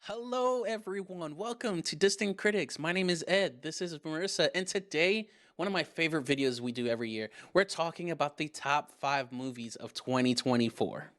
Hello, everyone. Welcome to Distant Critics. My name is Ed. This is Marissa. And today, one of my favorite videos we do every year, we're talking about the top 5 movies of 2024.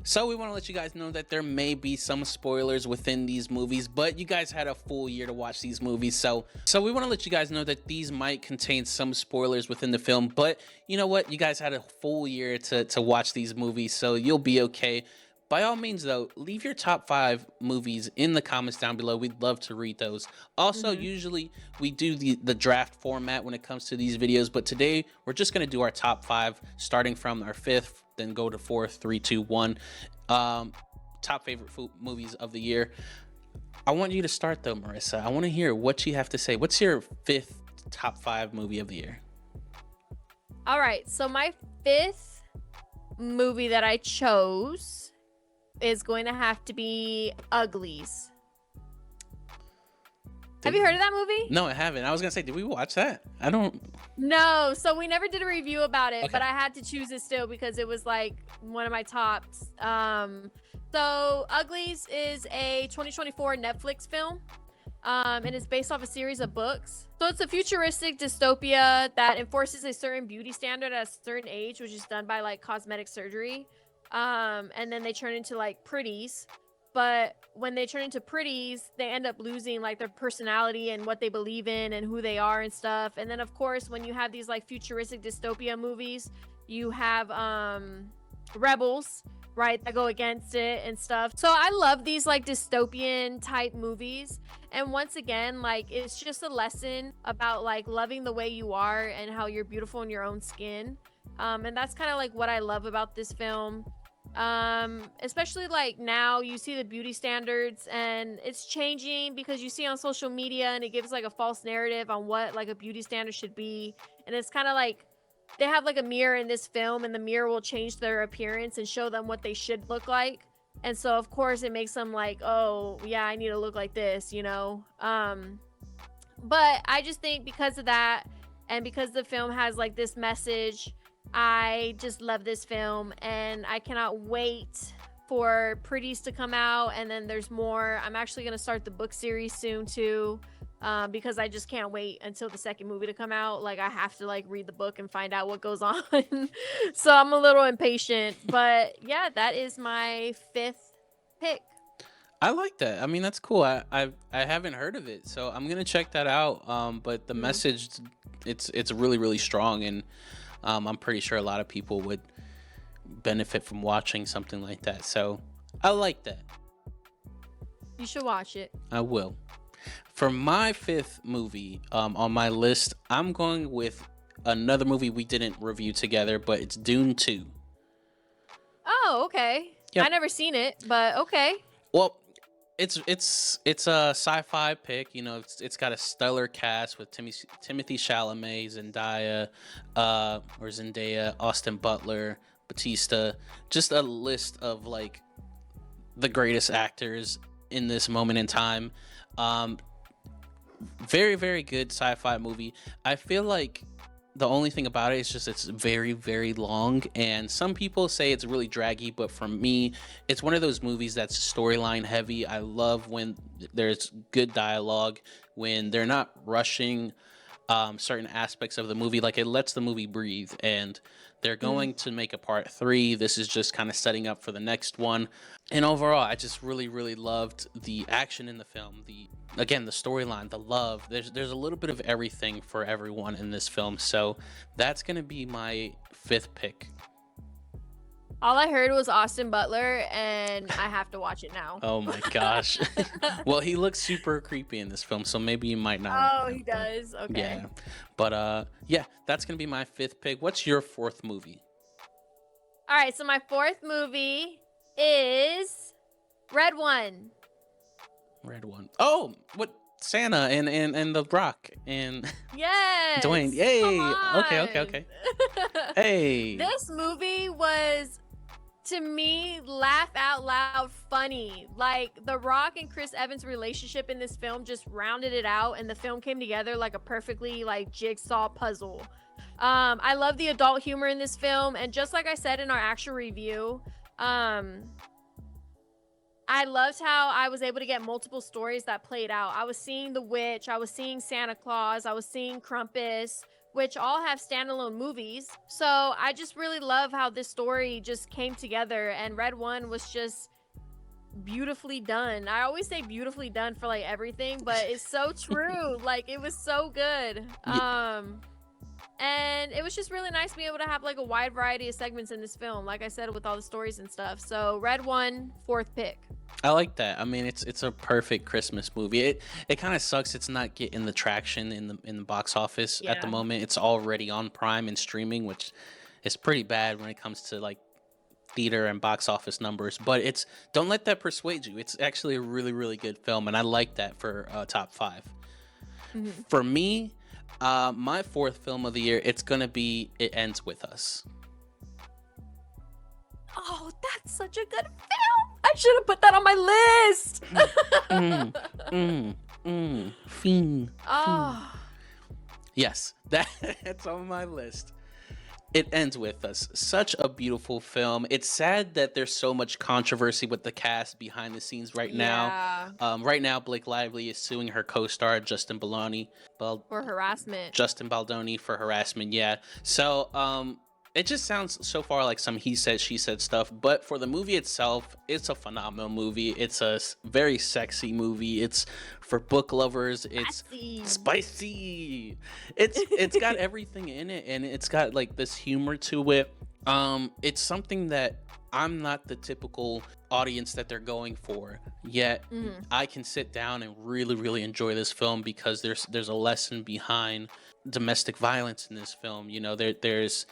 So we want to let you guys know that there may be some spoilers within these movies, but you guys had a full year to watch these movies. So we want to let you guys know that these might contain some spoilers within the film, but you know what? You guys had a full year to watch these movies, so you'll be okay. By all means, though, leave your top 5 movies in the comments down below. We'd love to read those. Also, usually we do the draft format when it comes to these videos, but today we're just going to do our top 5, starting from our 5th, then go to 4th, 3, 2, 1. Top favorite movies of the year. I want you to start, though, Marissa. I want to hear what you have to say. What's your 5th top 5 movie of the year? All right, so my 5th movie that I chose is going to have to be Uglies. Have you heard of that movie? No, I haven't. I was gonna say, did we watch that? I don't. No, so we never did a review about it, Okay. but I had to choose it still because it was like one of my tops. So Uglies is a 2024 Netflix film. And it's based off a series of books. So it's a futuristic dystopia that enforces a certain beauty standard at a certain age, which is done by like cosmetic surgery. And then they turn into like pretties. But when they turn into pretties, they end up losing like their personality and what they believe in and who they are and stuff. And then of course, when you have these like futuristic dystopia movies, you have rebels, right, that go against it and stuff. So I love these like dystopian type movies. And once again, like it's just a lesson about like loving the way you are and how you're beautiful in your own skin. And that's kind of like what I love about this film. Especially like now you see the beauty standards and it's changing because you see on social media and it gives like a false narrative on what like a beauty standard should be. And it's kind of like they have like a mirror in this film and the mirror will change their appearance and show them what they should look like. And so of course it makes them like, oh yeah, I need to look like this, you know? But I just think because of that and because the film has like this message, I just love this film and I cannot wait for Pretties to come out. And then there's more. I'm actually going to start the book series soon too, because I just can't wait until the second movie to come out. Like I have to like read the book and find out what goes on. So I'm a little impatient, but yeah, that is my 5th pick. I like that. I mean, that's cool. I haven't heard of it, so I'm gonna check that out. But the message, it's really really strong, and I'm pretty sure a lot of people would benefit from watching something like that. So I like that. You should watch it. I will. For my 5th movie on my list, I'm going with another movie we didn't review together, but it's Dune 2. Oh, okay. Yep. I never seen it, but okay. Well, it's a sci-fi pick. You know, it's got a stellar cast with Timothy Chalamet, Zendaya, Austin Butler, Batista. Just a list of like the greatest actors in this moment in time. Very very good sci-fi movie. I feel like the only thing about it is just it's very very long, and some people say it's really draggy, but for me it's one of those movies that's storyline heavy. I love when there's good dialogue, when they're not rushing certain aspects of the movie. Like it lets the movie breathe, and they're going to make a part 3. This is just kind of setting up for the next one. And overall, I just really really loved the action in the film, the storyline, the love. There's a little bit of everything for everyone in this film. So that's gonna be my 5th pick. All I heard was Austin Butler, and I have to watch it now. Oh my gosh. Well, he looks super creepy in this film, so maybe you might not. Oh, he does? Okay. Yeah. But yeah, that's gonna be my 5th pick. What's your 4th movie? All right, so my 4th movie is Red One. Red One. Oh, what? Santa and The Rock and Yes. Dwayne. Yay. Come on. Okay. Hey. This movie was to me, laugh out loud funny. Like The Rock and Chris Evans' relationship in this film just rounded it out, and the film came together like a perfectly like jigsaw puzzle. I love the adult humor in this film, and just like I said in our actual review, I loved how I was able to get multiple stories that played out. I was seeing The Witch, I was seeing Santa Claus, I was seeing Krampus, which all have standalone movies. So I just really love how this story just came together, and Red One was just beautifully done. I always say beautifully done for like everything, but it's so true. Like it was so good. And it was just really nice to be able to have like a wide variety of segments in this film, like I said, with all the stories and stuff. So Red One, fourth pick. I like that. I mean, it's a perfect Christmas movie. It kind of sucks it's not getting the traction in the box office at the moment. It's already on Prime and streaming, which is pretty bad when it comes to like theater and box office numbers. But don't let that persuade you. It's actually a really, really good film, and I like that for top 5. Mm-hmm. For me, my fourth film of the year, it's gonna be It Ends With Us. Oh, that's such a good film. I should have put that on my list. Fiend. Oh. Yes, that's on my list. It Ends With Us. Such a beautiful film. It's sad that there's so much controversy with the cast behind the scenes right now. Right now, Blake Lively is suing her co-star Justin Baldoni for harassment. Justin Baldoni for harassment. Yeah. So it just sounds so far like some he said, she said stuff. But for the movie itself, it's a phenomenal movie. It's a very sexy movie. It's for book lovers. It's spicy. It's got everything in it, and it's got like this humor to it. It's something that I'm not the typical audience that they're going for, yet I can sit down and really, really enjoy this film because there's a lesson behind domestic violence in this film. You know, there's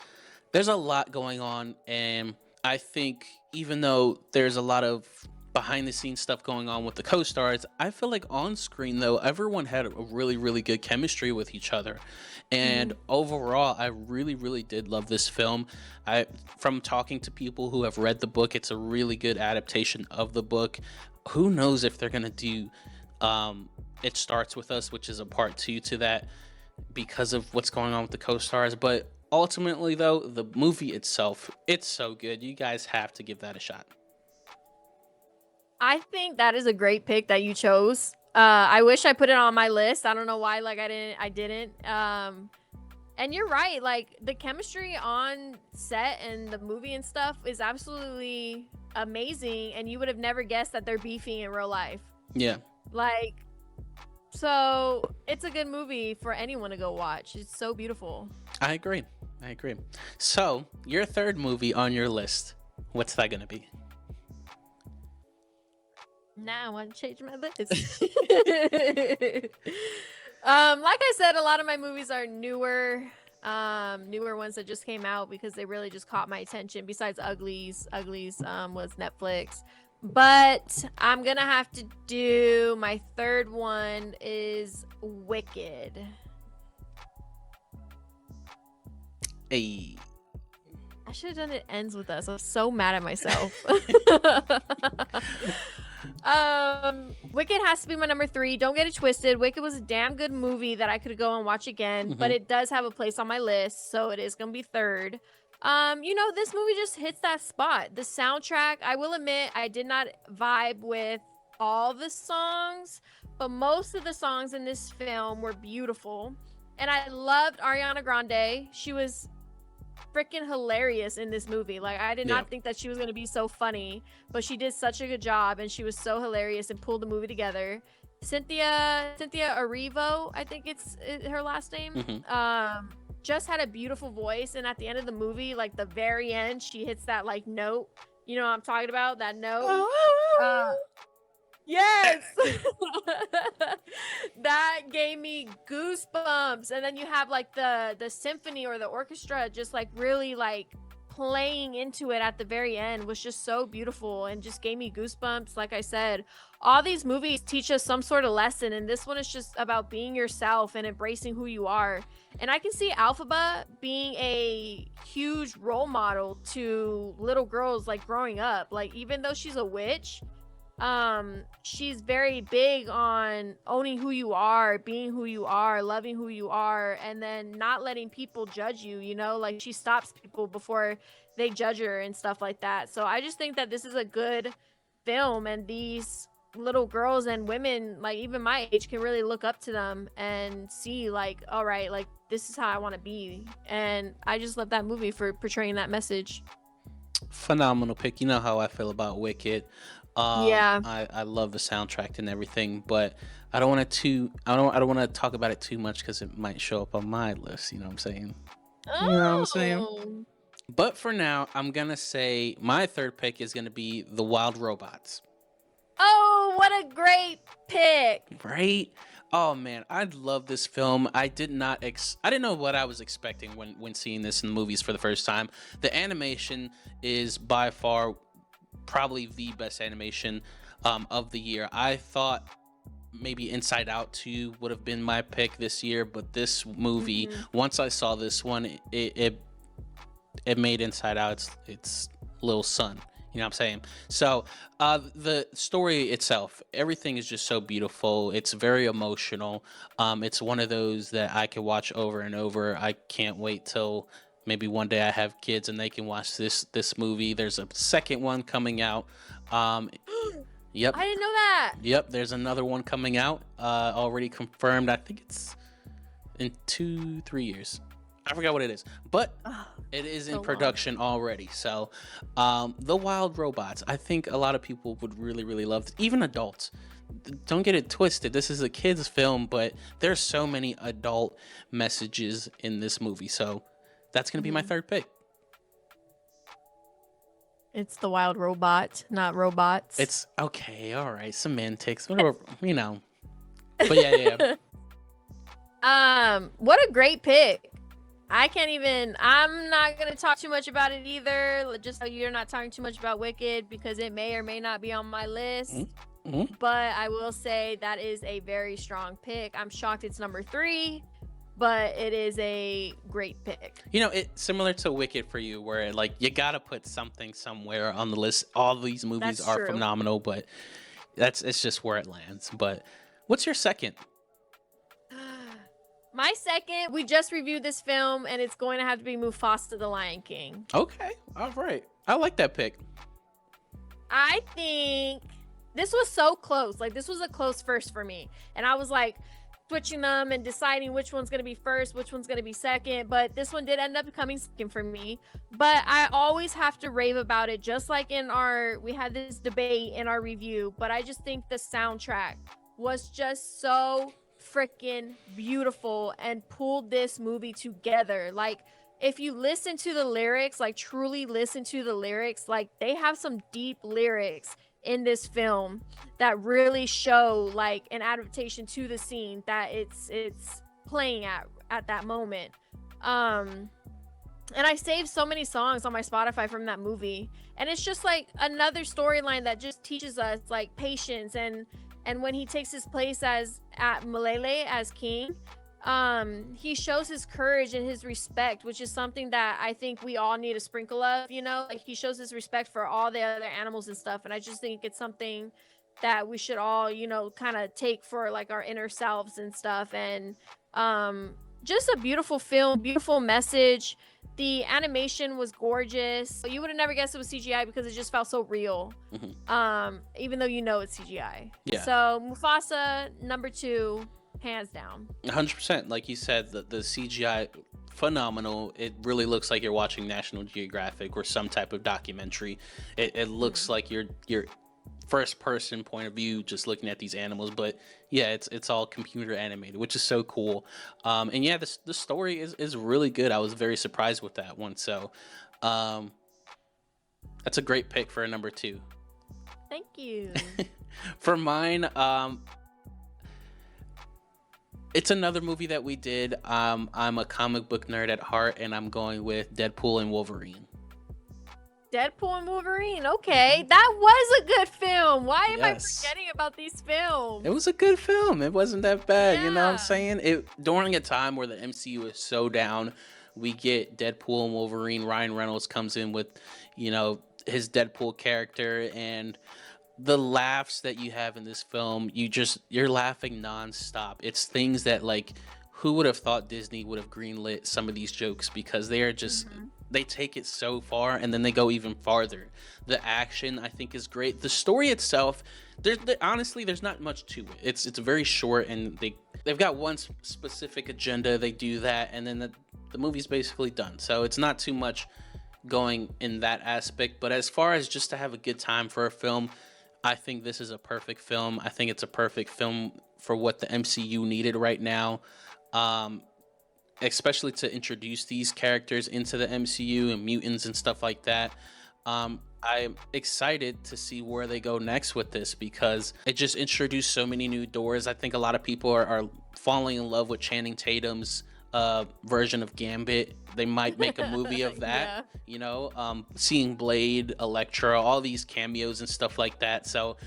a lot going on, and I think even though there's a lot of behind the scenes stuff going on with the co-stars, I feel like on screen though, everyone had a really, really good chemistry with each other. And overall, I really, really did love this film. From talking to people who have read the book, it's a really good adaptation of the book. Who knows if they're gonna do It Starts With Us, which is a part 2 to that, because of what's going on with the co-stars. But ultimately though, the movie itself, it's so good. You guys have to give that a shot. I think that is a great pick that you chose. I wish I put it on my list. I don't know why, like I didn't. And you're right, like the chemistry on set and the movie and stuff is absolutely amazing, and you would have never guessed that they're beefing in real life. Yeah. Like, so it's a good movie for anyone to go watch. It's so beautiful. I agree. So, your third movie on your list, what's that gonna be? Now I want to change my list. Like I said, a lot of my movies are newer ones that just came out because they really just caught my attention. Besides Uglies was Netflix. But I'm gonna have to do my third one is Wicked. Hey. I should have done It Ends With Us. I'm so mad at myself. Wicked has to be my number 3. Don't get it twisted. Wicked was a damn good movie that I could go and watch again, but it does have a place on my list, so it is gonna be third. This movie just hits that spot. The soundtrack, I will admit, I did not vibe with all the songs, but most of the songs in this film were beautiful. And I loved Ariana Grande. She was freaking hilarious in this movie. Like, I did not think that she was going to be so funny, but she did such a good job, and she was so hilarious and pulled the movie together. Cynthia Erivo, I think it's her last name. Just had a beautiful voice, and at the end of the movie, like the very end, she hits that like note. You know what I'm talking about? That note. Yes. That gave me goosebumps. And then you have like the symphony or the orchestra just like really like playing into it at the very end was just so beautiful and just gave me goosebumps. Like I said, all these movies teach us some sort of lesson, and this one is just about being yourself and embracing who you are. And I can see Alphaba being a huge role model to little girls like growing up. Like, even though she's a witch, she's very big on owning who you are, being who you are, loving who you are, and then not letting people judge you, you know? Like, she stops people before they judge her and stuff like that. So I just think that this is a good film, and these little girls and women, like even my age, can really look up to them and see, like, all right, like, this is how I want to be. And I just love that movie for portraying that message. Phenomenal pick. You know how I feel about Wicked. Yeah. I love the soundtrack and everything, but I don't want to talk about it too much because it might show up on my list. You know what I'm saying? You know what I'm saying? But for now, I'm gonna say my third pick is gonna be The Wild Robots. Oh, what a great pick! Right? Oh man, I love this film. I didn't know what I was expecting when seeing this in the movies for the first time. The animation is by far probably the best animation of the year. I thought maybe Inside Out 2 would have been my pick this year, but this movie, once I saw this one, it made Inside Out its little son. You know what I'm saying? So the story itself, everything is just so beautiful. It's very emotional. It's one of those that I could watch over and over. I can't wait till maybe one day I have kids and they can watch this movie. There's a second one coming out. Yep. I didn't know that. Yep. There's another one coming out. Already confirmed. I think it's in 2-3 years. I forgot what it is, but it is in production already. So, The Wild Robots, I think a lot of people would really, really love this. Even adults. Don't get it twisted. This is a kid's film, but there's so many adult messages in this movie. So that's going to be my third pick. It's The Wild Robot, not robots. It's okay. All right. Semantics. Whatever, you know. But yeah. What a great pick. I'm not going to talk too much about it either. Just so you're not talking too much about Wicked, because it may or may not be on my list. But I will say that is a very strong pick. I'm shocked it's number 3, but it is a great pick. You know, it's similar to Wicked for you, where like you got to put something somewhere on the list. All these movies are phenomenal, but it's just where it lands. But what's your second? My second, we just reviewed this film, and it's going to have to be Mufasa the Lion King. Okay. All right. I like that pick. I think this was so close. Like, this was a close first for me. And I was like switching them and deciding which one's going to be first, which one's going to be second. But this one did end up coming second for me. But I always have to rave about it, just like we had this debate in our review. But I just think the soundtrack was just so freaking beautiful and pulled this movie together. Like, if you listen to the lyrics, like truly listen to the lyrics, like they have some deep lyrics in this film that really show like an adaptation to the scene that it's playing at that moment. And I saved so many songs on my Spotify from that movie, and it's just like another storyline that just teaches us like patience, and when he takes his place at Malele as king, he shows his courage and his respect, which is something that I think we all need a sprinkle of, you know, like he shows his respect for all the other animals and stuff. And I just think it's something that we should all, you know, kind of take for like our inner selves and stuff. And just a beautiful film, beautiful message. The animation was gorgeous. You would have never guessed it was CGI because it just felt so real. Even though you know it's CGI. Yeah. So Mufasa, number 2, hands down. 100%. Like you said, the CGI, phenomenal. It really looks like you're watching National Geographic or some type of documentary. It looks like you're first person point of view, just looking at these animals. But yeah, it's all computer animated, which is so cool. And yeah, the story is really good. I was very surprised with that one. So that's a great pick for a number 2. Thank you. For mine, it's another movie that we did. I'm a comic book nerd at heart, and I'm going with Deadpool and Wolverine. Deadpool and Wolverine. Okay, that was a good film. Why am I Yes. forgetting about these films? It was a good film. It wasn't that bad, you know what I'm Yeah. saying? It during a time where the MCU is so down, we get Deadpool and Wolverine. Ryan Reynolds comes in with, his Deadpool character, and the laughs that you have in this film, you're laughing nonstop. It's things that, like, who would have thought Disney would have greenlit some of these jokes, because they are just they take it so far, and then they go even farther. The action, I think, is great. The story itself, honestly, there's not much to it. It's very short, and they've got one specific agenda. They do that, and then the movie's basically done. So it's not too much going in that aspect. But as far as just to have a good time for a film, I think this is a perfect film. I think it's a perfect film for what the MCU needed right now, especially to introduce these characters into the MCU and mutants and stuff like that. I'm excited to see where they go next with this, because it just introduced so many new doors. I think a lot of people are falling in love with Channing Tatum's version of Gambit. They might make a movie of that. Seeing Blade, Elektra, all these cameos and stuff like that. So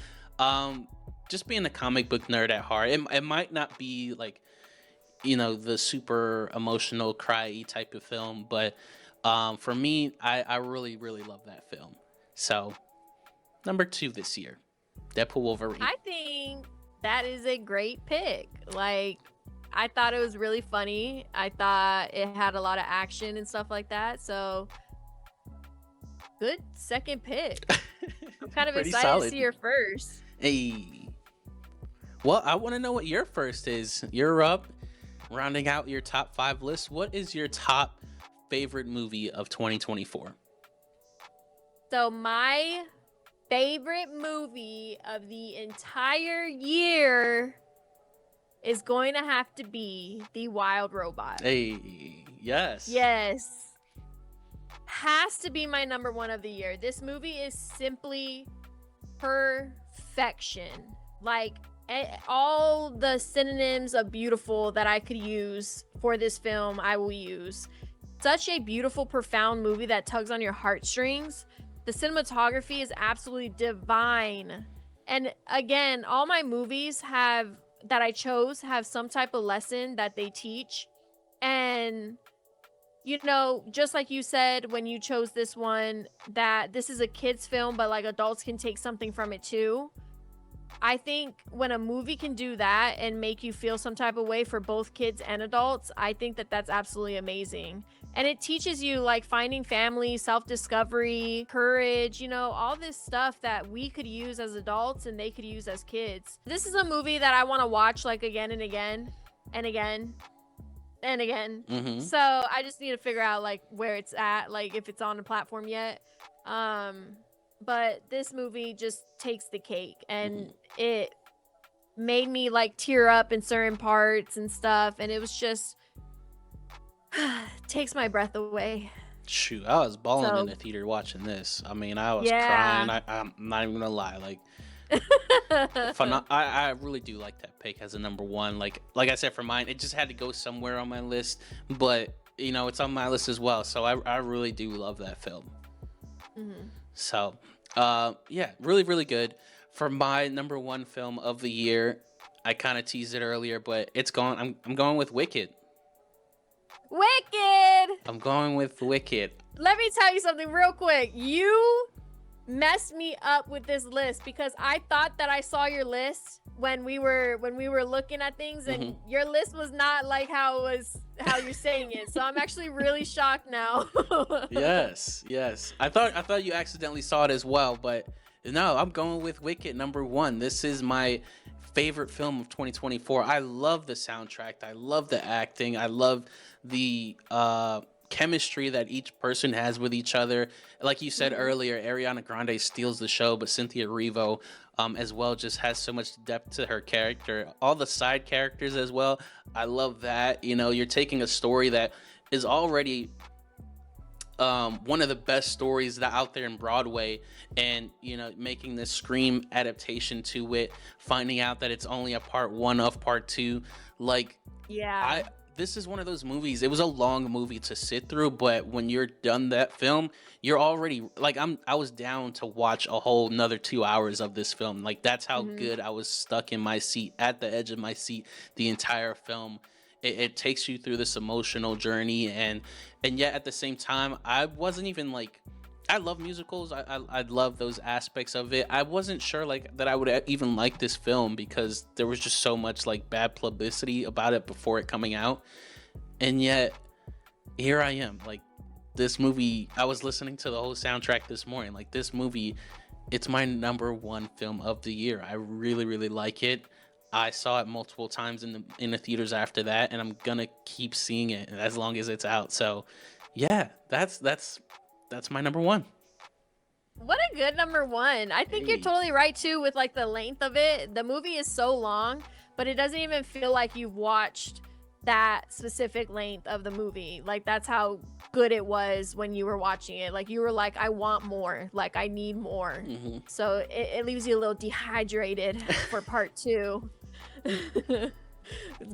just being a comic book nerd at heart, it might not be like, the super emotional cry type of film, but for me, I really, really love that film. So number 2 this year, Deadpool Wolverine. I think that is a great pick. Like, I thought it was really funny. I thought it had a lot of action and stuff like that. So, good second pick. I'm kind of Pretty excited solid. to see your first. Hey. Well, I want to know what your first is. You're up, rounding out your top 5 list. What is your top favorite movie of 2024? So, my favorite movie of the entire year is going to have to be The Wild Robot. Hey, yes. Yes. Has to be my number 1 of the year. This movie is simply perfection. Like, all the synonyms of beautiful that I could use for this film, I will use. Such a beautiful, profound movie that tugs on your heartstrings. The cinematography is absolutely divine. And again, all my movies that I chose have some type of lesson that they teach. And, just like you said when you chose this one, that this is a kid's film, but like adults can take something from it too. I think when a movie can do that and make you feel some type of way for both kids and adults, I think that that's absolutely amazing. And it teaches you, like, finding family, self-discovery, courage, all this stuff that we could use as adults and they could use as kids. This is a movie that I want to watch, like, again and again and again and again. Mm-hmm. So I just need to figure out, like, where it's at, like, if it's on the platform yet. But this movie just takes the cake, and it made me, like, tear up in certain parts and stuff, and it was just takes my breath away. Shoot, I was bawling in the theater watching this. I mean, I was crying. I'm not even gonna lie. Like, I really do like that pick as a number 1. Like I said, for mine, it just had to go somewhere on my list, but it's on my list as well. So I really do love that film. So, yeah, really, really good. For my number 1 film of the year, I kind of teased it earlier, but it's gone. I'm going with Wicked. Wicked! I'm going with Wicked. Let me tell you something real quick. You messed me up with this list, because I thought that I saw your list when we were looking at things, and your list was not like how you're saying it. So I'm actually really shocked now. Yes. I thought you accidentally saw it as well, but no, I'm going with Wicked number 1. This is my favorite film of 2024. I love the soundtrack. I love the acting. I love the chemistry that each person has with each other. Like you said earlier, Ariana Grande steals the show, but Cynthia Erivo as well just has so much depth to her character. All the side characters as well. I love that. You're taking a story that is already one of the best stories that out there in Broadway, and making this Scream adaptation to it, finding out that it's only a part 1 of part 2. Like, yeah, this is one of those movies. It was a long movie to sit through, but when you're done that film, you're already like I was down to watch a whole another 2 hours of this film. Like that's how good I was stuck in my seat, at the edge of my seat, the entire film. It takes you through this emotional journey, and yet at the same time, I wasn't even like, I love musicals. I love those aspects of it. I wasn't sure like that I would even like this film because there was just so much like bad publicity about it before it coming out, and yet here I am. Like this movie, I was listening to the whole soundtrack this morning. Like this movie, it's my #1 film of the year. I really like it. I saw it multiple times in the theaters after that, and I'm gonna keep seeing it as long as it's out. So, yeah, that's my #1. What a good #1. I think you're Hey. totally right too with like the length of it. The movie is so long, but it doesn't even feel like you've watched that specific length of the movie. Like that's how good it was when you were watching it. Like you were like, I want more. Like I need more. So it leaves you a little dehydrated for part 2.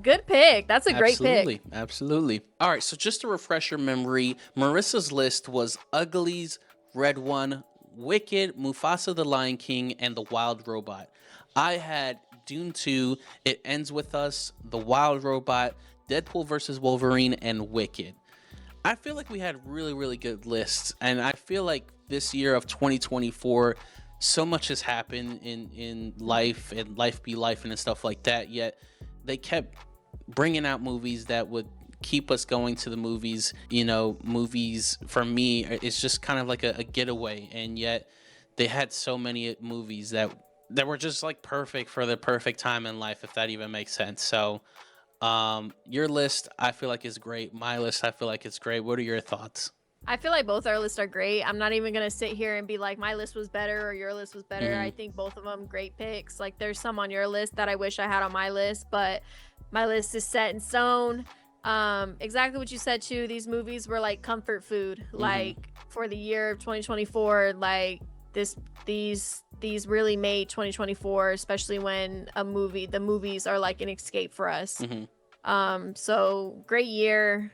Good pick. That's a great pick. Absolutely. All right, so just to refresh your memory, Marissa's list was Uglies, Red One, Wicked, Mufasa the Lion King, and The Wild Robot. I had Dune 2, It Ends With Us, The Wild Robot, Deadpool vs. Wolverine, and Wicked. I feel like we had really good lists, and I feel like this year of 2024, so much has happened in life, and life be life and stuff like that, yet they kept bringing out movies that would keep us going to the movies. You know, movies for me, it's just kind of like a getaway, and yet they had so many movies that were just like perfect for the perfect time in life, if that even makes sense. So your list I feel like is great. My list I feel like it's great. What are your thoughts? I feel like both our lists are great. I'm not even going to sit here and be like, my list was better or your list was better. I think both of them great picks. Like there's some on your list that I wish I had on my list, but my list is set in stone. Exactly what you said too. These movies were like comfort food, like for the year of 2024, like these really made 2024, especially when the movies are like an escape for us. So great year.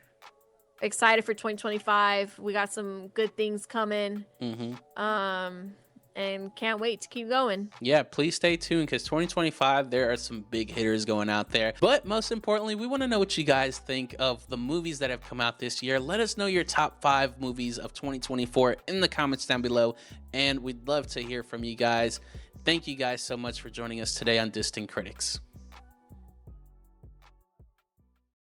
Excited for 2025. We got some good things coming. And can't wait to keep going. Yeah, please stay tuned because 2025, there are some big hitters going out there. But most importantly, we want to know what you guys think of the movies that have come out this year. Let us know your top 5 movies of 2024 in the comments down below, and we'd love to hear from you guys. Thank you guys so much for joining us today on Distant Critics.